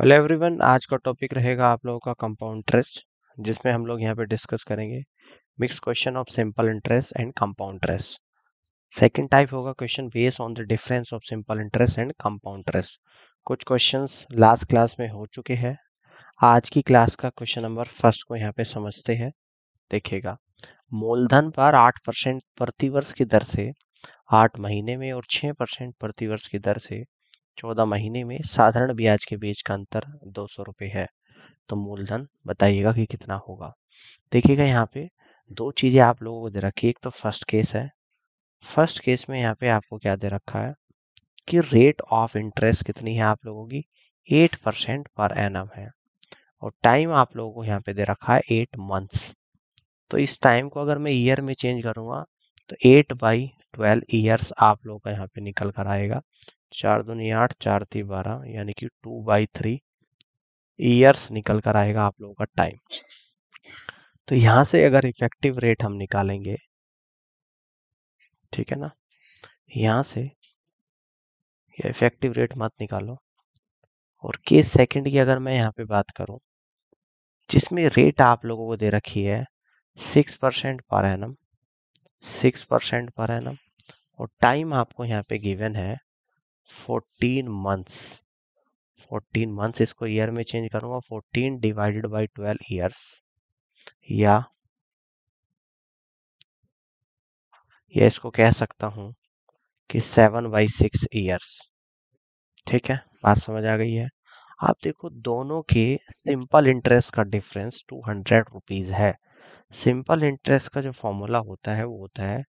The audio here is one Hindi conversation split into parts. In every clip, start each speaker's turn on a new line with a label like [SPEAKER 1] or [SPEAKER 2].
[SPEAKER 1] हेलो एवरीवन, आज का टॉपिक रहेगा आप लोगों का कंपाउंड इंटरेस्ट, जिसमें हम लोग यहाँ पे डिस्कस करेंगे mix question of simple interest and compound interest. Second type होगा question based on the difference of simple interest and compound interest. कुछ क्वेश्चंस लास्ट क्लास में हो चुके हैं। आज की क्लास का क्वेश्चन नंबर फर्स्ट को यहाँ पे समझते हैं। देखिएगा, मूलधन पर 8% प्रतिवर्ष की दर से 8 महीने में और 6% प्रतिवर्ष की दर से 14 महीने में साधारण ब्याज के बीच का अंतर 200 रुपये है। तो मूलधन बताइएगा कि कितना होगा। देखिएगा, यहाँ पे दो चीजें आप लोगों को दे रखी है। एक तो फर्स्ट केस है। फर्स्ट केस में यहाँ पे आपको क्या दे रखा है कि रेट ऑफ इंटरेस्ट कितनी है आप लोगों की 8% पर एनम है, और टाइम आप लोगों को यहाँ पे दे रखा है 8 मंथ्स। तो इस टाइम को अगर मैं ईयर में चेंज करूंगा तो 8/12 ईयर्स आप लोगों का यहाँ पे निकल कर आएगा। 4 दूनी 8, 4 3 12, यानी कि 2/3 ईयर्स निकल कर आएगा आप लोगों का टाइम। तो यहाँ से अगर इफेक्टिव रेट हम निकालेंगे, ठीक है ना, यहाँ से या इफेक्टिव रेट मत निकालो, और केस सेकंड की अगर मैं यहाँ पे बात करूँ, जिसमें रेट आप लोगों को दे रखी है 6% पर एनम, 6% पर एनम, और टाइम आपको यहाँ पे गिवन है 14 मंथ्स। 14 मंथ्स, इसको ईयर में चेंज करूंगा 14/12 ईयर्स, या इसको कह सकता हूँ कि 7/6 ईयर्स। ठीक है, बात समझ आ गई है। आप देखो, दोनों के सिंपल इंटरेस्ट का डिफरेंस 200 रुपीज है। सिंपल इंटरेस्ट का जो फॉर्मूला होता है वो होता है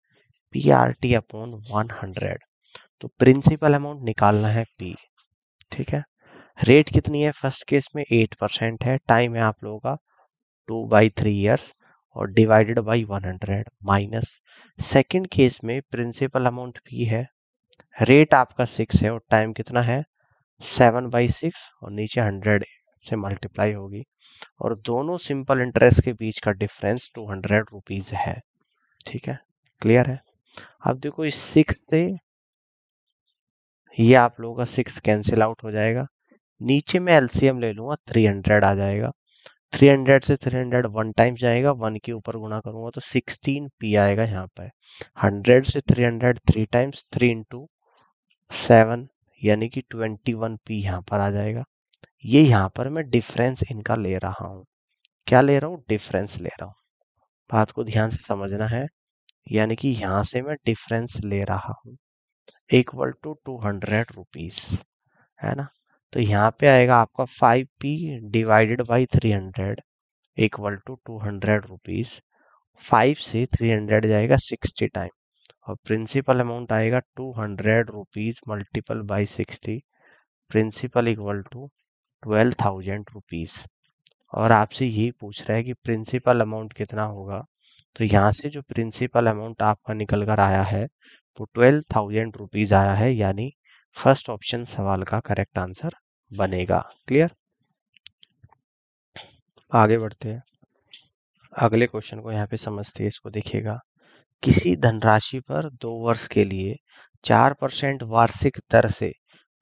[SPEAKER 1] PRT/100। तो प्रिंसिपल अमाउंट निकालना है P। ठीक है, रेट कितनी है फर्स्ट केस में 8% है, टाइम है आप लोगों का 2/3 ईयर्स, और divided by 100 minus second case में प्रिंसिपल अमाउंट P है, रेट आपका 6 है, और टाइम कितना है 7/6, और नीचे 100 से मल्टीप्लाई होगी, और दोनों सिंपल इंटरेस्ट के बीच का डिफरेंस 200 रुपीज है। ठीक है, क्लियर है। अब देखो, इस 6 से ये आप लोगों का 6 कैंसिल आउट हो जाएगा, नीचे में एलसीएम ले लूंगा 300 आ जाएगा। 300 से 300 वन टाइम्स जाएगा, 1 के ऊपर गुणा करूंगा तो 16p आएगा यहाँ पर। 100 से 300 3 टाइम्स, 3 इंटू 7, यानी कि 21p यहाँ पर आ जाएगा। ये यहाँ पर मैं डिफरेंस इनका ले रहा हूँ। क्या ले रहा हूँ? डिफरेंस ले रहा हूँ। बात को ध्यान से समझना है, यानी कि यहाँ से मैं डिफरेंस ले रहा हूँ, इक्वल टू 200 रुपीज, है ना। तो यहाँ पे आएगा आपका 5p divided by 300 equal to 200 rupees. 5 से 300 जाएगा 60 टाइम, और प्रिंसिपल अमाउंट आएगा 200 rupees multiple by 60, principal equal to 12,000 rupees. और आपसे यही पूछ रहा है कि प्रिंसिपल अमाउंट कितना होगा। तो यहाँ से जो प्रिंसिपल अमाउंट आपका निकल कर आया है वो 12,000 रुपीज आया है, यानी फर्स्ट ऑप्शन सवाल का करेक्ट आंसर बनेगा। क्लियर। आगे बढ़ते हैं, अगले क्वेश्चन को यहाँ पे समझते हैं। इसको देखिएगा, किसी धनराशि पर 2 वर्ष के लिए 4% वार्षिक दर से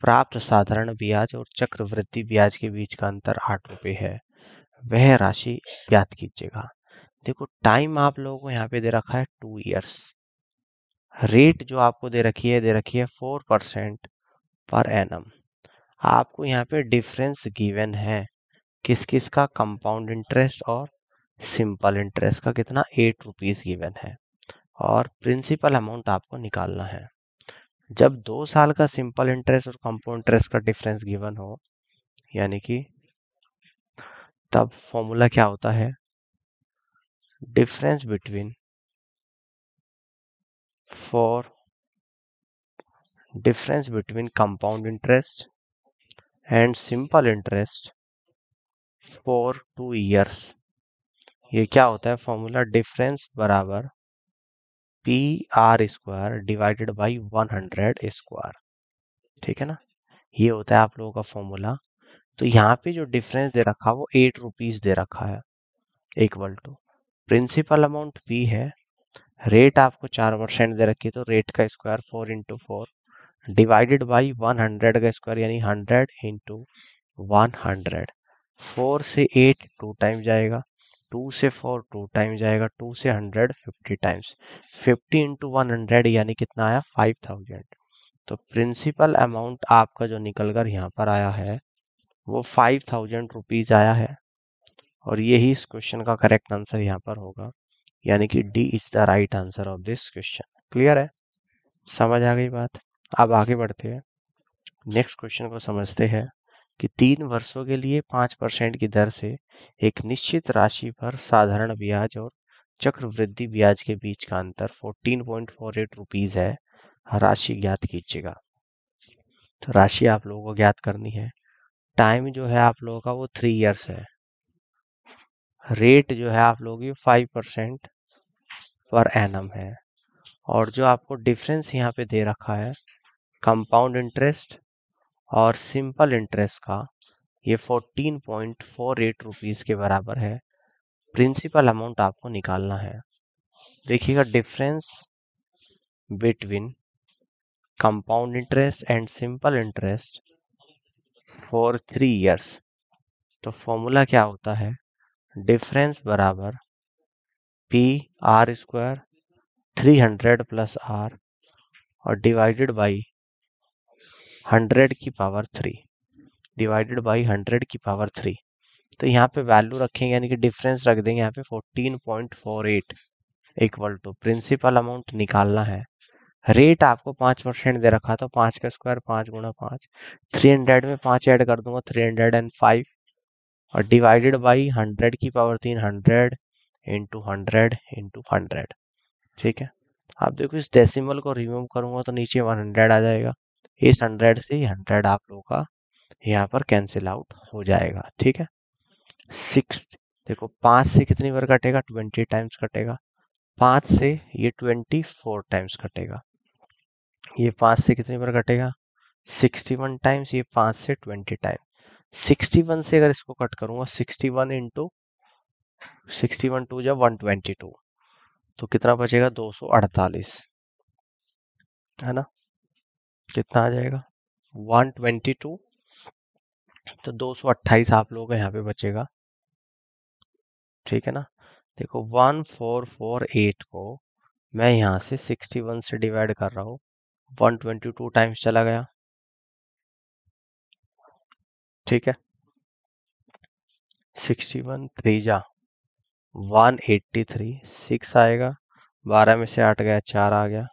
[SPEAKER 1] प्राप्त साधारण ब्याज और चक्रवृद्धि ब्याज के बीच का अंतर 8 रुपये है, वह राशि ज्ञात कीजिएगा। देखो, टाइम आप लोगों को यहाँ पे दे रखा है 2 इयर्स, रेट जो आपको दे रखी है 4% पर एनम। आपको यहाँ पे डिफरेंस गिवन है किस किस का, कंपाउंड इंटरेस्ट और सिंपल इंटरेस्ट का, कितना 8 रुपीज गिवन है, और प्रिंसिपल अमाउंट आपको निकालना है। जब 2 साल का सिंपल इंटरेस्ट और कंपाउंड इंटरेस्ट का डिफरेंस गिवन हो, यानी कि तब फॉर्मूला क्या होता है, difference between for difference between compound interest and simple interest for 2 years। ये क्या होता है फॉर्मूला, डिफरेंस बराबर PR² डिवाइडेड बाई 100 स्क्वायर। ठीक है ना, ये होता है आप लोगों का फॉर्मूला। तो यहाँ पे जो डिफरेंस दे रखा वो 8 रुपीज दे रखा है, equal to principal amount P है, रेट आपको 4% दे रखी है, तो रेट का स्क्वायर 4 इंटू 4 डिवाइडेड बाई 100 का स्क्वायर, यानी 100 इंटू 100। 4 से 8 2 टाइम जाएगा, 2 से 4 2 टाइम जाएगा, 2 से 100 50 टाइम्स, 50 इंटू 100 यानी कितना आया 5000। तो प्रिंसिपल अमाउंट आपका जो निकल कर यहाँ पर आया है वो 5000 रुपीज आया है। और यही इस क्वेश्चन का करेक्ट आंसर यहाँ पर होगा, यानी कि D is the right answer of this question. Clear है, समझ आ गई बात। अब आगे बढ़ते हैं, नेक्स्ट क्वेश्चन को समझते हैं कि 3 वर्षों के लिए 5% की दर से एक निश्चित राशि पर साधारण ब्याज और चक्रवृद्धि ब्याज के बीच का अंतर 14.48 रुपीज है। राशि ज्ञात कीजिएगा। तो राशि आप लोगों को ज्ञात करनी है। टाइम जो है आप लोगों का वो 3 इयर्स है। रेट जो है आप लोगों की 5% पर एनम है। और जो आपको डिफरेंस यहाँ पे दे रखा है कंपाउंड इंटरेस्ट और सिंपल इंटरेस्ट का, ये 14.48 रुपीज के बराबर है। प्रिंसिपल अमाउंट आपको निकालना है। देखिएगा, difference between compound interest and simple interest for 3 years. तो फॉर्मूला क्या होता है, डिफरेंस बराबर P R square 300 plus R और डिवाइडेड बाई 100 की पावर 3, डिवाइडेड बाई 100 की पावर 3। तो यहाँ पे वैल्यू रखेंगे, यानी कि डिफरेंस रख देंगे यहाँ पे 14.48 इक्वल टू प्रिंसिपल अमाउंट निकालना है। रेट आपको 5% दे रखा, तो 5 का स्क्वायर 5 गुणा 5, 300 में 5 ऐड कर दूंगा 305 और डिवाइडेड बाई 100 की पावर 3, 100 इंटू 100 इंटू 100। ठीक है, आप देखो इस डेसिमल को रिमूव करूंगा तो नीचे 100 आ जाएगा। इस 100 से 100 आप लोगों का यहाँ पर कैंसिल आउट हो जाएगा। ठीक है, 6 देखो 5 से कितनी बार कटेगा, 20 टाइम्स कटेगा। 5 से ये 24 टाइम्स कटेगा। ये 5 से कितनी बार कटेगा, 61 टाइम्स। ये 5 से 20 टाइम। 61 से अगर इसको कट करूंगा, 61 इंटू 61 टू जब 122, तो कितना बचेगा 248, है ना। कितना आ जाएगा 122, तो 228 आप लोगों का यहाँ पे बचेगा। ठीक है ना, देखो 1448 को मैं यहाँ से 61 से डिवाइड कर रहा हूँ, 122 टाइम्स चला गया। ठीक है, 61 3 जा 183, 6 आएगा, 12 में से 8 गया 4 आ गया,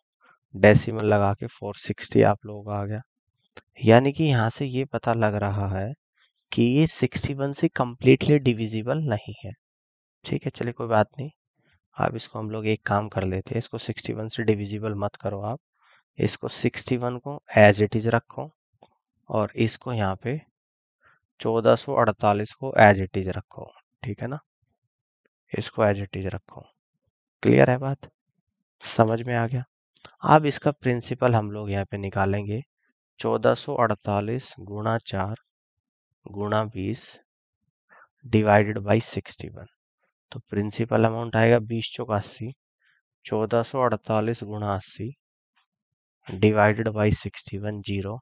[SPEAKER 1] डेसिमल लगा के 460 आप लोगों का आ गया। यानी कि यहाँ से ये पता लग रहा है कि ये 61 से कम्प्लीटली डिविजिबल नहीं है। ठीक है, चलिए कोई बात नहीं। अब इसको हम लोग एक काम कर लेते हैं, इसको 61 से डिविजिबल मत करो आप, इसको 61 को एज इट इज रखो और इसको यहाँ पे 1448 को एज इट इज रखो। ठीक है ना, इसको एज इट इज रखो। क्लियर है बात, समझ में आ गया। अब इसका प्रिंसिपल हम लोग यहाँ पे निकालेंगे, 1448 गुणा 4 गुणा 20 डिवाइडेड बाई 61। तो प्रिंसिपल अमाउंट आएगा 20 चौक 80, 1448 गुणा 80 डिवाइडेड बाई 61 जीरो,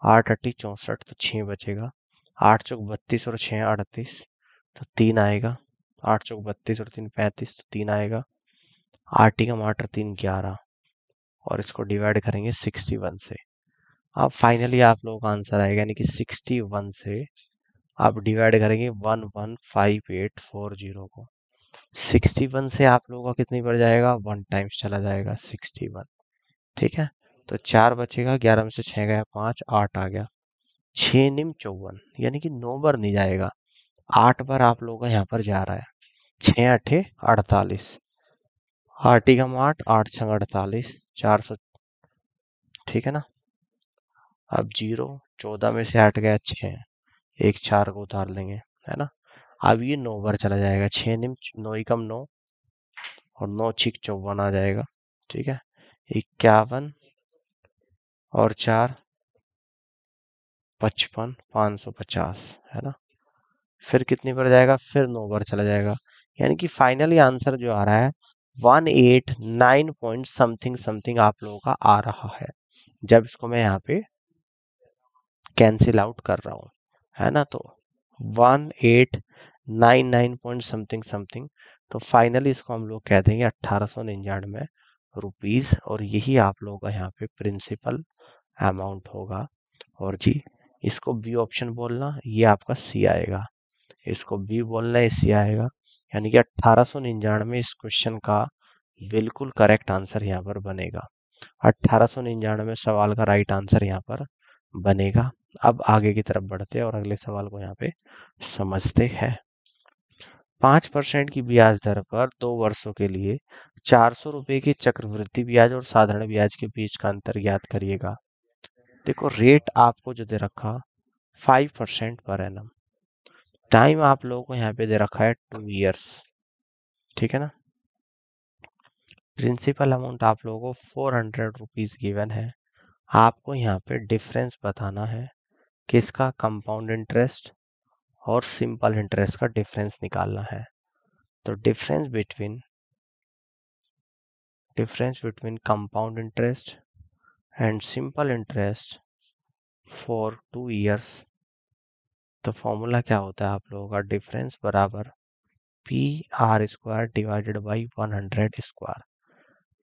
[SPEAKER 1] 8 अट्ठी 64, तो 6 बचेगा। 8 चौक 32 और 6 38, तो 3 आएगा। 8 चौक 32 और 3 35, तो 3 आएगा। 8 का 8 3 11 और इसको डिवाइड करेंगे 61 से। अब फाइनली आप लोगों का आंसर आएगा, यानी कि 61 से आप डिवाइड करेंगे 115840 को। 61 से आप लोगों का कितनी बढ़ जाएगा, 1 टाइम्स चला जाएगा 61। ठीक है, तो 4 बचेगा, 11 में से 6 गया 5, 8 आ गया। 6 निम 54, यानी कि 9 बार नहीं जाएगा, 8 बार आप लोगों का यहाँ पर जा रहा है। 6 अठे 48, 8 का 8, 8 छंग 48, 400। ठीक है ना, अब 0, 14 में से 8 गया 6, एक 4 को उतार लेंगे, है ना। अब ये 9 बार चला जाएगा, 6 निम 9 एकम 9 और 9 छिक 54 आ जाएगा। ठीक है, 51 और 4 55, 550, है ना। फिर कितनी बार जाएगा, फिर 9 बार चला जाएगा, यानी कि फाइनली आंसर जो आ रहा है 189 पॉइंट समथिंग समथिंग आप लोगों का आ रहा है, जब इसको मैं यहाँ पे कैंसिल आउट कर रहा हूँ, है ना। तो 1899 पॉइंट समथिंग समथिंग, तो फाइनली इसको हम लोग कह देंगे 1899 रुपीज, और यही आप लोगों का यहाँ पे प्रिंसिपल अमाउंट होगा। और जी, इसको बी ऑप्शन बोलना, ये आपका सी आएगा। इसको बी बोलना है, सी आएगा। यानी कि 1899 इस क्वेश्चन का बिल्कुल करेक्ट आंसर यहाँ पर बनेगा। 1899 सवाल का राइट आंसर यहाँ पर बनेगा। अब आगे की तरफ बढ़ते हैं और अगले सवाल को यहाँ पे समझते हैं। 5% की ब्याज दर पर 2 वर्षों के लिए 400 रुपए की चक्रवृद्धि ब्याज और साधारण ब्याज के बीच का अंतर ज्ञात करिएगा। देखो, रेट आपको जो दे रखा 5% पर एनम, टाइम आप लोगों को यहाँ पे दे रखा है 2 इयर्स, ठीक है ना। प्रिंसिपल अमाउंट आप लोगों को 400 रुपीज गिवन है। आपको यहाँ पे डिफरेंस बताना है, किसका, कंपाउंड इंटरेस्ट और सिंपल इंटरेस्ट का डिफरेंस निकालना है। तो difference between compound interest and simple interest for 2 years, तो फॉर्मूला क्या होता है आप लोगों का, डिफरेंस बराबर PR² डिवाइडेड बाई 100²।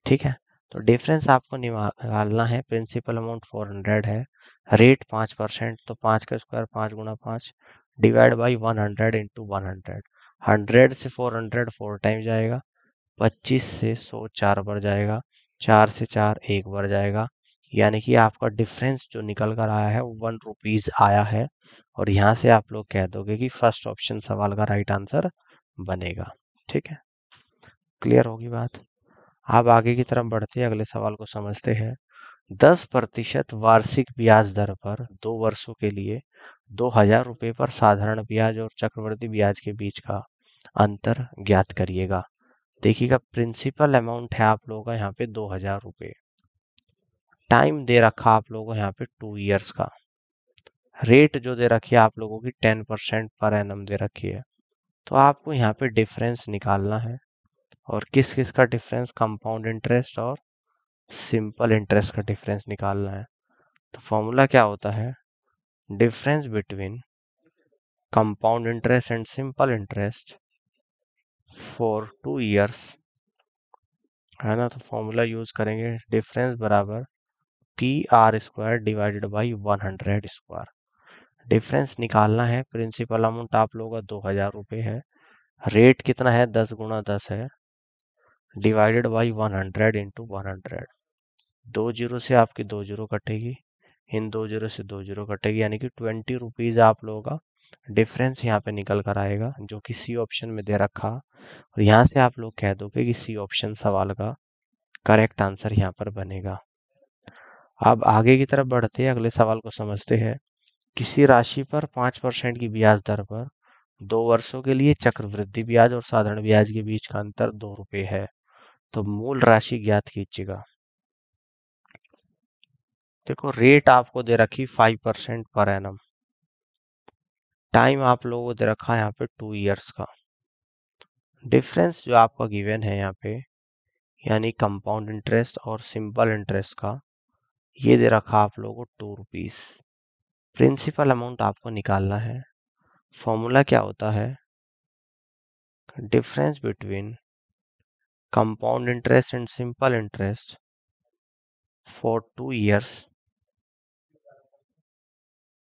[SPEAKER 1] ठीक है। तो डिफरेंस आपको निकालना है, प्रिंसिपल अमाउंट 400 है, रेट 5%, तो 5 का square 5 Guna 5 divide by 100 into 100। 100 से 400 4 टाइम जाएगा, 25 से 100 4 बार जाएगा, 4 से 4 1 बार जाएगा। यानी कि आपका डिफरेंस जो निकल कर आया है वो 1 रुपीज आया है। और यहाँ से आप लोग कह दोगे कि फर्स्ट ऑप्शन सवाल का राइट आंसर बनेगा। ठीक है, क्लियर होगी बात। अब आगे की तरफ बढ़ते हैं, अगले सवाल को समझते हैं। 10% वार्षिक ब्याज दर पर 2 वर्षों के लिए 2000 रुपये पर साधारण ब्याज और चक्रवृद्धि ब्याज के बीच का अंतर ज्ञात करिएगा। देखिएगा, प्रिंसिपल अमाउंट है आप लोगों का यहाँ पे 2000 रुपये, टाइम दे रखा आप लोगों को यहाँ पे 2 इयर्स का, रेट जो दे रखी है आप लोगों की 10% पर एनम दे रखी है। तो आपको यहाँ पे डिफरेंस निकालना है, और किस किस का डिफरेंस, कंपाउंड इंटरेस्ट और सिंपल इंटरेस्ट का डिफरेंस निकालना है। तो फॉर्मूला क्या होता है, difference between compound interest and simple interest for 2 years, है ना। तो फॉर्मूला यूज करेंगे, डिफरेंस बराबर PR² डिवाइडेड बाई 100²। डिफरेंस निकालना है, प्रिंसिपल अमाउंट आप लोगों का 2000 रुपये है, रेट कितना है 10 गुना 10 है, डिवाइडेड बाई 100 इंटू 100। 2 जीरो से आपकी 2 जीरो कटेगी, इन 2 जीरो से 2 जीरो कटेगी, यानी कि 20 रुपीज आप लोगों का डिफरेंस यहाँ पे निकल कर आएगा, जो कि सी ऑप्शन में दे रखा। और यहाँ से आप लोग कह दोगे कि सी ऑप्शन सवाल का करेक्ट आंसर यहाँ पर बनेगा। अब आगे की तरफ बढ़ते हैं, अगले सवाल को समझते हैं। किसी राशि पर 5% की ब्याज दर पर 2 वर्षों के लिए चक्रवृद्धि ब्याज और साधारण ब्याज के बीच का अंतर 2 रुपये है। तो मूल राशि ज्ञात कीजिएगा। देखो, रेट आपको दे रखी 5% पर एनम, टाइम आप लोगों को दे रखा है यहाँ पे 2 इयर्स का, डिफरेंस जो आपका गिवन है यहाँ पे, यानी कंपाउंड इंटरेस्ट और सिंपल इंटरेस्ट का, ये दे रखा आप लोगों को 2 रुपीज। प्रिंसिपल अमाउंट आपको निकालना है, फॉर्मूला क्या होता है, difference between compound interest and simple interest for 2 years,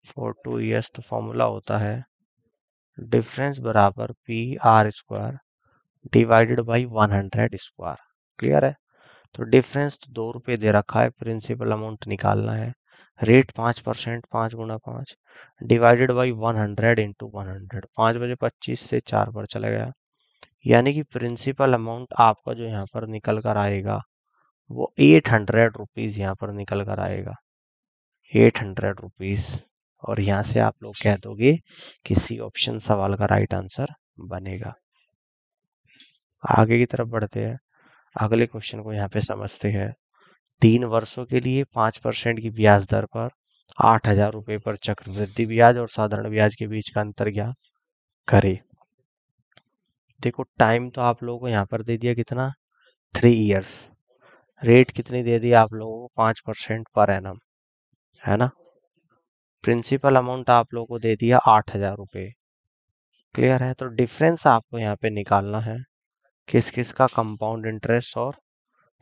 [SPEAKER 1] तो फॉर्मूला होता है डिफरेंस बराबर PR² डिवाइडेड बाई 100²। क्लियर है। तो डिफरेंस तो 2 रुपये दे रखा है, प्रिंसिपल अमाउंट निकालना है, rate 5%, 5 Guna 5 divided by 100 into 100। 5 बजे 25 से 4 पर चला गया, यानी कि प्रिंसिपल अमाउंट आपका जो यहाँ पर निकल कर आएगा वो 800 रुपीज यहाँ पर निकल कर आएगा, 800 रुपीज। और यहाँ से आप लोग कह दोगे कि सी ऑप्शन सवाल का राइट आंसर बनेगा। आगे की तरफ बढ़ते हैं, अगले क्वेश्चन को यहाँ पे समझते हैं। 3 वर्षों के लिए 5% की ब्याज दर पर 8000 रुपये पर चक्रवृद्धि ब्याज और साधारण ब्याज के बीच का अंतर क्या करे। देखो, टाइम तो आप लोगों को यहाँ पर दे दिया कितना, 3 इयर्स, रेट कितनी दे दी आप लोगों को 5% पर एनम, है ना। प्रिंसिपल अमाउंट आप लोगों को दे दिया 8,000 रुपये। क्लियर है? तो डिफरेंस आपको यहाँ पे निकालना है, किस किस का, कंपाउंड इंटरेस्ट और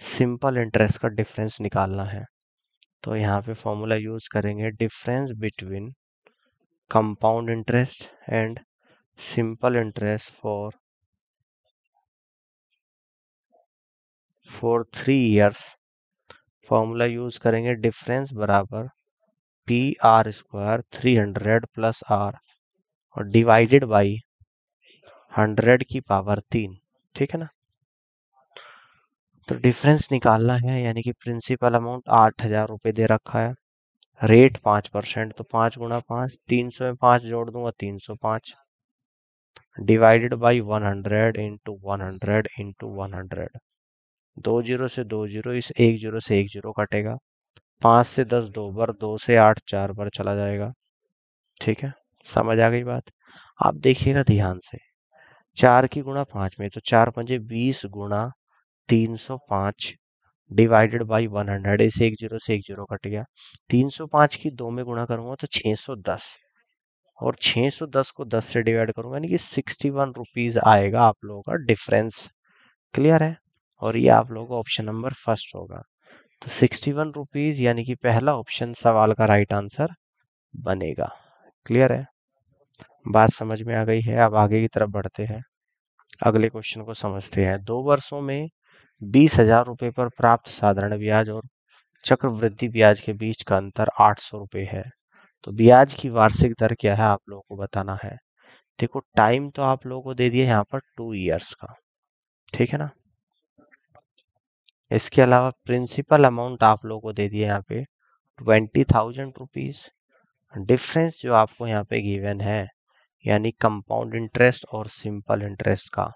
[SPEAKER 1] सिंपल इंटरेस्ट का डिफरेंस निकालना है। तो यहाँ पे फॉर्मूला यूज करेंगे, difference between compound interest and simple interest for 3 years. Formula use करेंगे, डिफरेंस बराबर P R square 300 plus R और डिवाइडेड बाई 100 की पावर 3। ठीक है ना? तो डिफरेंस निकालना है, यानी कि प्रिंसिपल अमाउंट 8,000 रुपये दे रखा है, रेट 5%, तो 5 × 5, 300 में 5 जोड़ दूंगा 305, divided by 100 into 100 into 100। 2 zero से 2 जीरो, इस 1 जीरो से 1 जीरो कटेगा, 5 से 10 दो बार, 2 से 8 4 बार चला जाएगा। ठीक है, समझ आ गई बात? आप देखिएगा ध्यान से, 4 की गुणा 5 में, तो 4 × 5 = 20 गुणा 305 डिवाइडेड बाई 100, इस 1 जीरो से 1 जीरो कट गया। 305 की 2 में गुणा करूंगा तो 610, और 610 को 10 से डिवाइड करूंगा, यानी कि 61 रुपीज आएगा आप लोगों का डिफरेंस। क्लियर है? और ये आप लोगों का ऑप्शन नंबर फर्स्ट होगा। तो 61 रुपीज, यानी कि पहला ऑप्शन सवाल का राइट आंसर बनेगा। क्लियर है? बात समझ में आ गई है? अब आगे की तरफ बढ़ते हैं, अगले क्वेश्चन को समझते हैं। 2 वर्षों में 20,000 रुपये पर प्राप्त साधारण ब्याज और चक्रवृद्धि ब्याज के बीच का अंतर 800 रुपये है। तो ब्याज की वार्षिक दर क्या है आप लोगों को बताना है। देखो, टाइम तो आप लोगों को दे दिया यहाँ पर 2 इयर्स का। ठीक है ना? इसके अलावा प्रिंसिपल अमाउंट आप लोगों को दे दिया यहाँ पे 20,000 रुपीज। डिफरेंस जो आपको यहाँ पे गिवन है, यानी कंपाउंड इंटरेस्ट और सिंपल इंटरेस्ट का,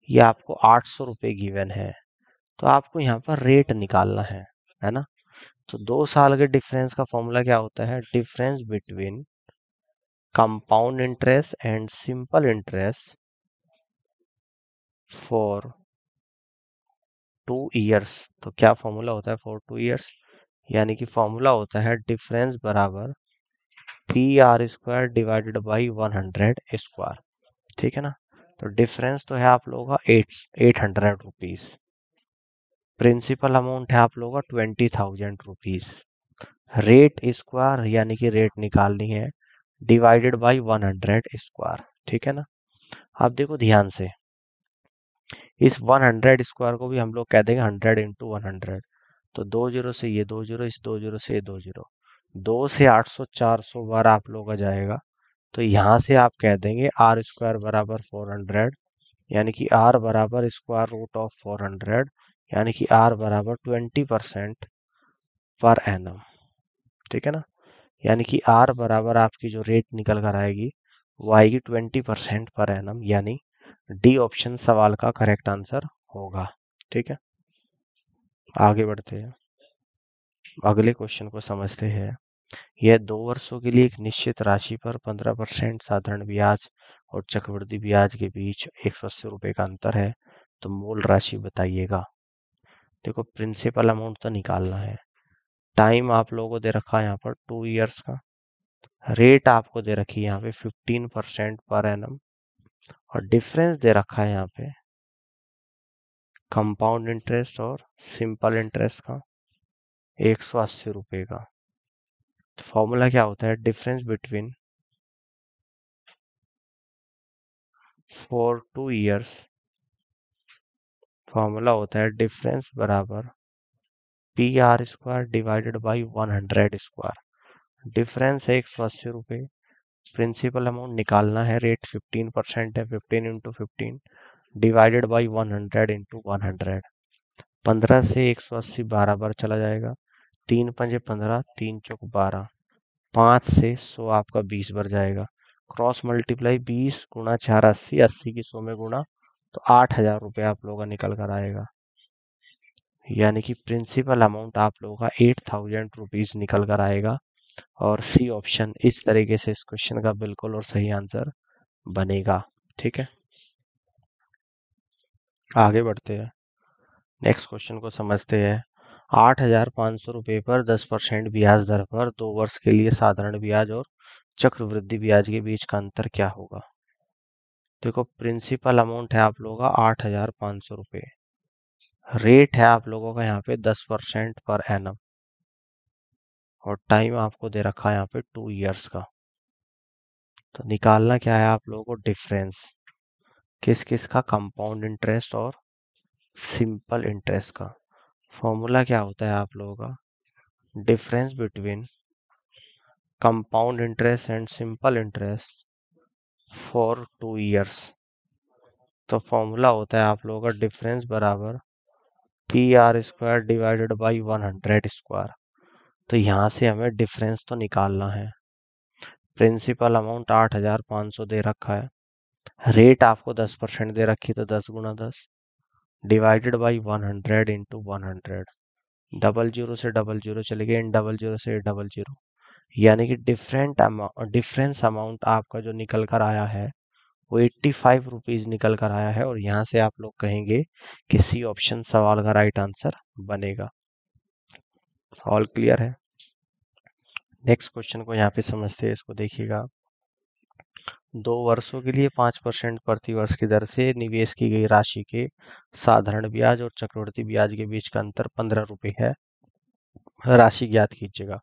[SPEAKER 1] ये आपको 800 रुपये गिवन है। तो आपको यहाँ पर रेट निकालना है ना? तो 2 साल के डिफरेंस का फॉर्मूला क्या होता है, difference between compound interest and simple interest for 2 years. तो क्या फॉर्मूला होता है फॉर 2 इयर्स, यानी कि फॉर्मूला होता है डिफरेंस बराबर P R square divided by 100 square. ठीक है ना? तो डिफरेंस तो है आप लोगों का 800 रुपीज। प्रिंसिपल अमाउंट है आप लोगों का 20,000 रुपीज। रेट स्क्वायर, यानी कि रेट निकालनी है, डिवाइडेड बाई 100 स्क्वायर। ठीक है ना? आप देखो ध्यान से, इस 100 स्क्वायर को भी हम लोग कह देंगे 100 × 100। तो 2 जीरो से ये 2 जीरो, इस 2 जीरो से ये 2 जीरो, 2 से 800 400 बार आप लोगों का जाएगा। तो यहाँ से आप कह देंगे आर स्क्वायर बराबर 400, यानी कि आर बराबर स्क्वायर रूट ऑफ 400, यानी कि आर बराबर 20% पर एनम। ठीक है ना? यानी कि आर बराबर आपकी जो रेट निकल कर आएगी वो आएगी 20% पर एनम, यानी डी ऑप्शन सवाल का करेक्ट आंसर होगा। ठीक है, आगे बढ़ते हैं, अगले क्वेश्चन को समझते हैं। यह 2 वर्षों के लिए एक निश्चित राशि पर 15% साधारण ब्याज और चक्रवृद्धि ब्याज के बीच 180 रुपये का अंतर है, तो मूल राशि बताइएगा। देखो, प्रिंसिपल अमाउंट तो निकालना है, टाइम आप लोगों को दे रखा है यहाँ पर 2 इयर्स का, रेट आपको दे रखी है यहाँ पे 15% पर एनम, और डिफरेंस दे रखा है यहाँ पे कंपाउंड इंटरेस्ट और सिंपल इंटरेस्ट का 180 रुपये का। तो फॉर्मूला क्या होता है, difference between for 2 years, formula होता है डिफरेंस बराबर P R square divided by 100 square. Difference है 180 रुपये, प्रिंसिपल अमाउंट निकालना है, रेट 15% है, 15 × 15 डिवाइडेड बाई 100 इंटू 100। 15 से 180 12 बार चला जाएगा, 3 × 5 = 15, 3 × 4 = 12, 5 से 100 आपका 20 बार जाएगा, क्रॉस मल्टीप्लाई 20 × 4 80, 80 की 100 में गुणा, तो 8,000 रुपये आप लोगों का निकल कर आएगा। यानी कि प्रिंसिपल अमाउंट आप लोगों का 8,000 रुपीज निकल कर आएगा, और सी ऑप्शन इस तरीके से इस क्वेश्चन का बिल्कुल और सही आंसर बनेगा। ठीक है, आगे बढ़ते हैं, नेक्स्ट क्वेश्चन को समझते हैं। ₹8,500 पर 10% ब्याज दर पर 2 वर्ष के लिए साधारण ब्याज और चक्रवृद्धि ब्याज के बीच का अंतर क्या होगा? देखो, प्रिंसिपल अमाउंट है आप लोगों का ₹8,500। रेट है आप लोगों का यहाँ पे 10% पर एनम, और टाइम आपको दे रखा है यहाँ पे 2 इयर्स का। तो निकालना क्या है आप लोगों को? डिफरेंस किस किस का? कंपाउंड इंटरेस्ट और सिंपल इंटरेस्ट का। फॉर्मूला क्या होता है आप लोगों का? Difference between compound interest and simple interest for 2 years. तो फॉर्मूला होता है आप लोगों का डिफरेंस बराबर PR² डिवाइडेड बाई 100²। तो यहाँ से हमें डिफरेंस तो निकालना है। प्रिंसिपल अमाउंट 8,500 दे रखा है, रेट आपको 10% दे रखी, तो 10 गुना 10 divided by 100 into 100। Double zero से डबल जीरो चले गए, इन डबल जीरो से डबल जीरो, यानी कि डिफरेंस अमाउंट आपका जो निकल कर आया है वो 85 रुपीज निकल कर आया है। और यहाँ से आप लोग कहेंगे कि सी ऑप्शन सवाल का राइट आंसर बनेगा। ऑल क्लियर है? नेक्स्ट क्वेश्चन को यहाँ पे समझते हैं, इसको देखिएगा। 2 वर्षों के लिए 5% प्रति वर्ष की दर से निवेश की गई राशि के साधारण ब्याज और चक्रवृद्धि ब्याज के बीच का अंतर 15 रुपए है। राशि ज्ञात कीजिएगा।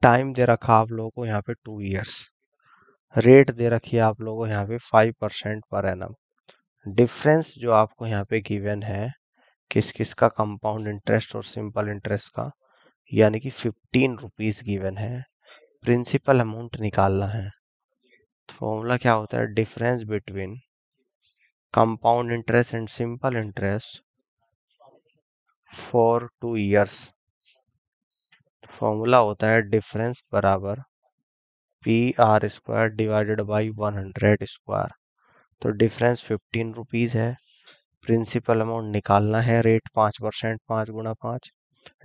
[SPEAKER 1] टाइम दे रखा आप लोगों को यहाँ पे 2 इयर्स। रेट दे रखी है आप लोगों को यहाँ पे 5% पर एनम। डिफरेंस जो आपको यहाँ पे गिवन है किस किस का? कंपाउंड इंटरेस्ट और सिंपल इंटरेस्ट का, यानी कि 15 रुपीज गिवन है। प्रिंसिपल अमाउंट निकालना है। फॉर्मूला क्या होता है? Difference between compound interest and simple interest for 2 years. Formula होता है डिफरेंस बराबर PR² डिवाइडेड बाई 100²। तो डिफरेंस 15 रुपीज है। प्रिंसिपल अमाउंट निकालना है, rate 5%, 5 Guna 5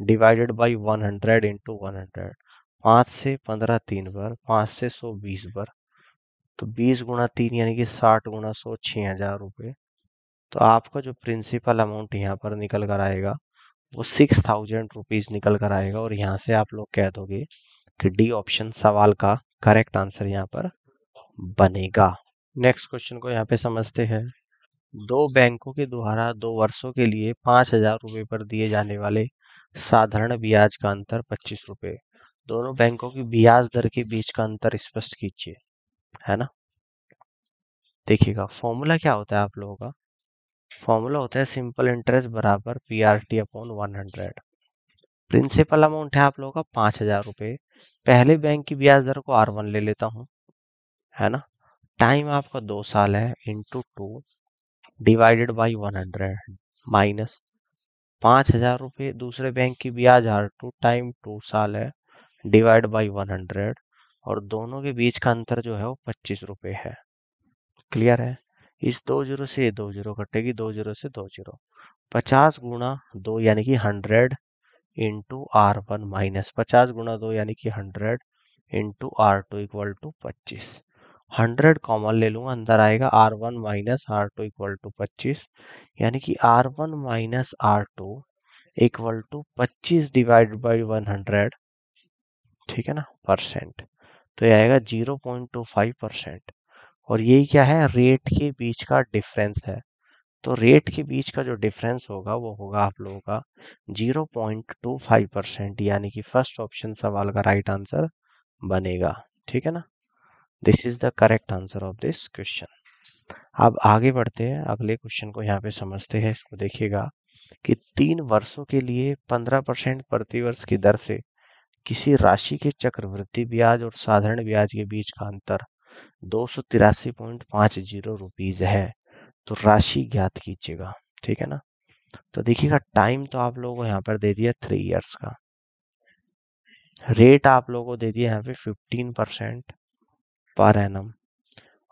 [SPEAKER 1] divided by 100 into 100। 5 से 15 3 बार, 5 से 100 20 बार, तो 20 गुना 3 यानी कि 60 गुना 100 6,000 रुपये। तो आपका जो प्रिंसिपल अमाउंट यहाँ पर निकल कर आएगा वो 6,000 रुपीज निकल कर आएगा। और यहाँ से आप लोग कह दोगे कि डी ऑप्शन सवाल का करेक्ट आंसर यहाँ पर बनेगा। नेक्स्ट क्वेश्चन को यहाँ पे समझते हैं। दो बैंकों के द्वारा 2 वर्षों के लिए 5,000 रुपये पर दिए जाने वाले साधारण ब्याज का अंतर 25 रुपये। दोनों बैंकों की ब्याज दर के बीच का अंतर स्पष्ट कीजिए, है ना। देखिएगा, फॉर्मूला क्या होता है आप लोगों का? फॉर्मूला होता है सिंपल इंटरेस्ट बराबर PRT अपॉन 100। प्रिंसिपल अमाउंट है आप लोगों का 5,000 रुपये। पहले बैंक की ब्याज दर को R1 ले लेता हूँ, है ना। टाइम आपका 2 साल है, इंटू 2 डिवाइडेड बाई 100 माइनस 5,000 रुपये दूसरे बैंक की ब्याज R2 टाइम 2 साल है डिवाइड बाई 100, और दोनों के बीच का अंतर जो है वो 25 रुपये है। क्लियर है? इस 2 जीरो से ये 2 जीरो कटेगी, 2 जीरो से 2 जीरो, 50 गुना 2 यानी कि 100 इंटू R1 माइनस 50 गुना 2 यानी कि 100 into R2 equal to 25। 100 common ले लूंगा, अंदर आएगा R1 minus R2 equal to 25, यानी कि R1 minus R2 equal to 25 divide by 100, ठीक है ना, परसेंट। तो ये आएगा 0.25%। और यही क्या है? रेट के बीच का डिफरेंस है। तो रेट के बीच का जो डिफरेंस होगा वो होगा आप लोगों का 0.25%, यानी कि फर्स्ट ऑप्शन सवाल का राइट आंसर बनेगा। ठीक है ना। This is the correct answer of this question. अब आगे बढ़ते हैं, अगले क्वेश्चन को यहाँ पे समझते हैं। इसको देखिएगा कि 3 वर्षों के लिए 15% प्रति वर्ष की दर से किसी राशि के चक्रवृद्धि ब्याज और साधारण ब्याज के बीच का अंतर 283.50 रुपीज है। तो राशि ज्ञात कीजिएगा। ठीक है ना। तो देखिएगा, टाइम तो आप लोगों को यहाँ पर दे दिया 3 इयर्स का। रेट आप लोगों को दे दिया यहाँ पे 15% पर एनम।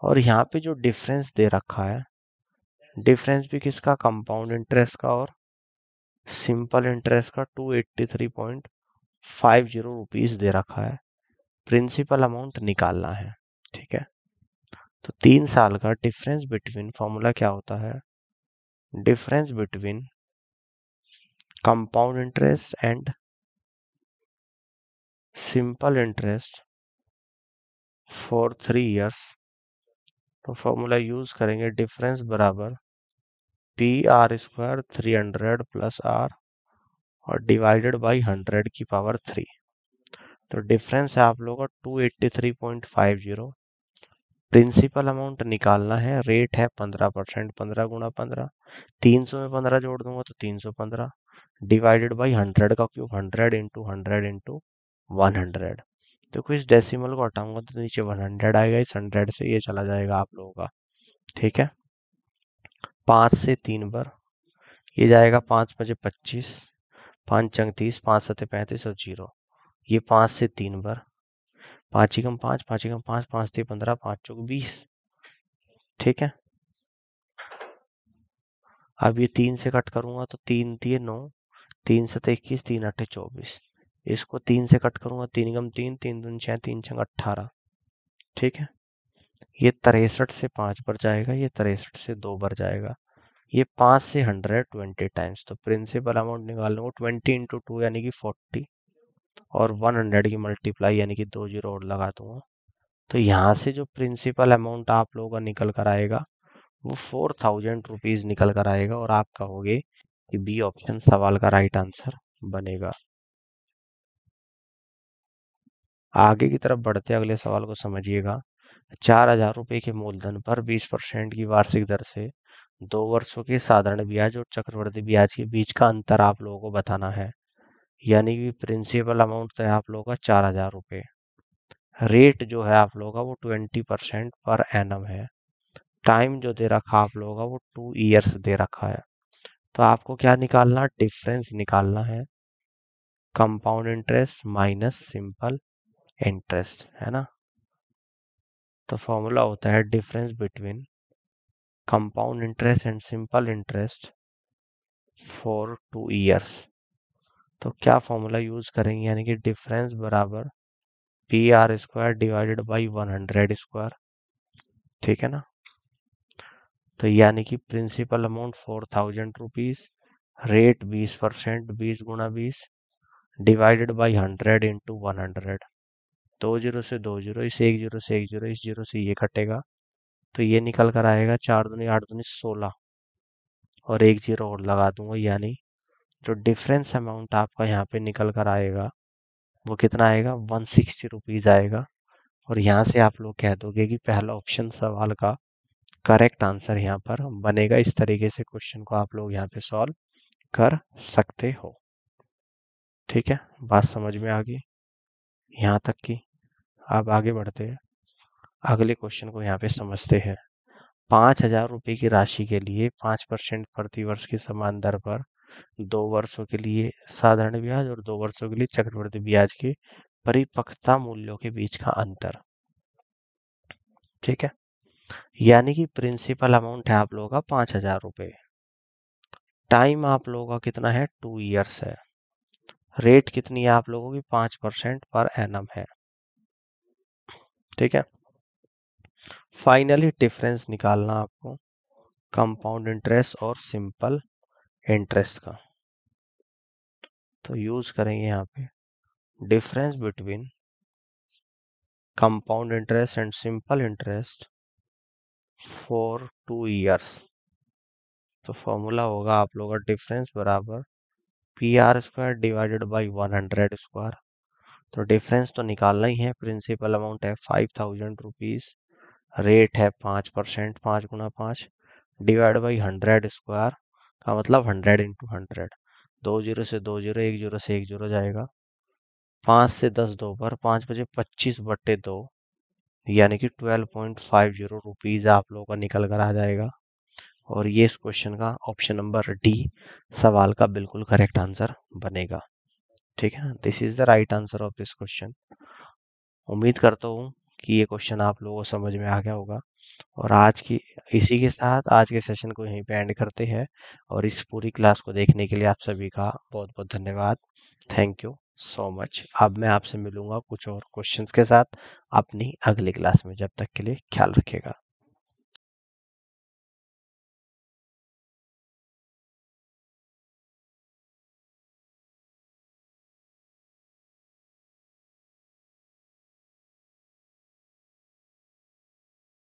[SPEAKER 1] और यहाँ पे जो डिफरेंस दे रखा है, डिफरेंस भी किसका? कंपाउंड इंटरेस्ट का और सिंपल इंटरेस्ट का 283.50 रुपीज दे रखा है। प्रिंसिपल अमाउंट निकालना है। ठीक है। तो 3 साल का डिफरेंस बिटवीन, फॉर्मूला क्या होता है? Difference between compound interest and simple interest for 3 years. तो फॉर्मूला यूज करेंगे डिफरेंस बराबर P R square 300 plus R और डिवाइडेड बाई 100 की पावर 3। तो डिफरेंस है आप लोगों का 283.50। प्रिंसिपल अमाउंट निकालना है, रेट है 15%, 15 × 15, 300 में 15 जोड़ दूंगा तो 315 डिवाइडेड बाई 100 का क्यूब, 100 × 100 × 100। तो कुछ डेसिमल को हटाऊंगा तो नीचे 100 आएगा, इस 100 से ये चला जाएगा आप लोगों का। ठीक है, 5 से 3 बार ये जाएगा, 5 × 5 = 25, 5 × 30, 5 × 7 = 35 और 0। ये 5 से 3 बार, 5 × 5, 5 × 5, 5 × 15, 5 × 4 = 20। ठीक है, अब ये 3 से कट करूंगा तो 3 × 3 = 9, 3 × 7 = 21, 3 × 8 = 24। इसको 3 से कट करूंगा, 3 × 3, 3 × 2 = 6, 3 × 6 = 18। ठीक है, ये 63 से 5 बार जाएगा, ये 63 से 2 बार जाएगा, ये 5 से 120 टाइम्स। तो प्रिंसिपल अमाउंट निकालना वो 20 × 2 यानी कि 40 और 100 की मल्टीप्लाई यानी कि 2 जीरो और लगा दूंगा। तो यहाँ से जो प्रिंसिपल अमाउंट आप लोगों का निकल कर आएगा वो 4000 रुपीज निकल कर आएगा और आप कहोगे कि बी ऑप्शन सवाल का राइट आंसर बनेगा। आगे की तरफ बढ़ते अगले सवाल को समझिएगा। 4000 रुपये के मूलधन पर 20% की वार्षिक दर से 2 वर्षों के साधारण ब्याज और चक्रवृद्धि ब्याज के बीच का अंतर आप लोगों को बताना है। यानी कि प्रिंसिपल अमाउंट तो है आप लोगों का 4000 रुपये, रेट जो है आप लोगों का वो 20% पर एनम है, टाइम जो दे रखा आप लोगों का वो 2 इयर्स दे रखा है। तो आपको क्या निकालना, डिफरेंस निकालना है, compound interest minus simple interest, है ना। तो फॉर्मूला होता है difference between compound interest and simple interest for 2 years. तो क्या फॉर्मूला यूज करेंगे, यानी कि डिफरेंस बराबर P R square divided by 100 square. ठीक है ना, तो यानी कि principal amount 4000 rupees, rate 20%, 20 × 20 divided by 100 × 100। 2 zero से 2 जीरो, इस 1 जीरो से 1 जीरो, इस जीरो से ये कटेगा तो ये निकल कर आएगा 4 दूनी 8 दूनी 16 और 1 जीरो और लगा दूंगा, यानी जो डिफरेंस अमाउंट आपका यहाँ पे निकल कर आएगा वो कितना आएगा, 160 रुपीज आएगा। और यहाँ से आप लोग कह दोगे कि पहला ऑप्शन सवाल का करेक्ट आंसर यहाँ पर बनेगा। इस तरीके से क्वेश्चन को आप लोग यहाँ पे सॉल्व कर सकते हो। ठीक है, बात समझ में आ गई यहाँ तक की। अब आगे बढ़ते हैं, अगले क्वेश्चन को यहाँ पे समझते हैं। 5000 रुपये की राशि के लिए 5% प्रति वर्ष की समान दर पर 2 वर्षों के लिए साधारण ब्याज और 2 वर्षों के लिए चक्रवृद्धि ब्याज के परिपक्वता मूल्यों के बीच का अंतर। ठीक है, यानी कि प्रिंसिपल अमाउंट है आप लोगों का 5000 रुपये, टाइम आप लोगों का कितना है, 2 इयर्स है, रेट कितनी है आप लोगों की, 5% पर एनम है। ठीक है, फाइनली डिफरेंस निकालना आपको कंपाउंड इंटरेस्ट और सिंपल इंटरेस्ट का। तो यूज करेंगे यहाँ पे difference between compound interest and simple interest for 2 years. तो फॉर्मूला होगा आप लोगों का डिफरेंस बराबर P R square divided by 100 square. तो डिफरेंस तो निकालना ही है, प्रिंसिपल अमाउंट है 5000 रुपीज, रेट है 5%, 5 × 5 डिवाइड बाई 100 स्क्वायर का मतलब 100 × 100। 2 जीरो से 2 जीरो, 1 जीरो से 1 जीरो जाएगा, 5 से 10 2 बार, 5 × 5 = 25/2 यानी कि 12.50 रुपीज आप लोगों का निकल कर आ जाएगा। और ये इस क्वेश्चन का ऑप्शन नंबर डी सवाल का बिल्कुल करेक्ट आंसर बनेगा। ठीक है, this is the right answer of this question. उम्मीद करता हूँ कि ये क्वेश्चन आप लोगों को समझ में आ गया होगा। और इसी के साथ आज के सेशन को यहीं पे एंड करते हैं। और इस पूरी क्लास को देखने के लिए आप सभी का बहुत बहुत धन्यवाद। Thank you so much. अब मैं आपसे मिलूंगा कुछ और क्वेश्चंस के साथ अपनी अगली क्लास में। जब तक के लिए ख्याल रखिएगा।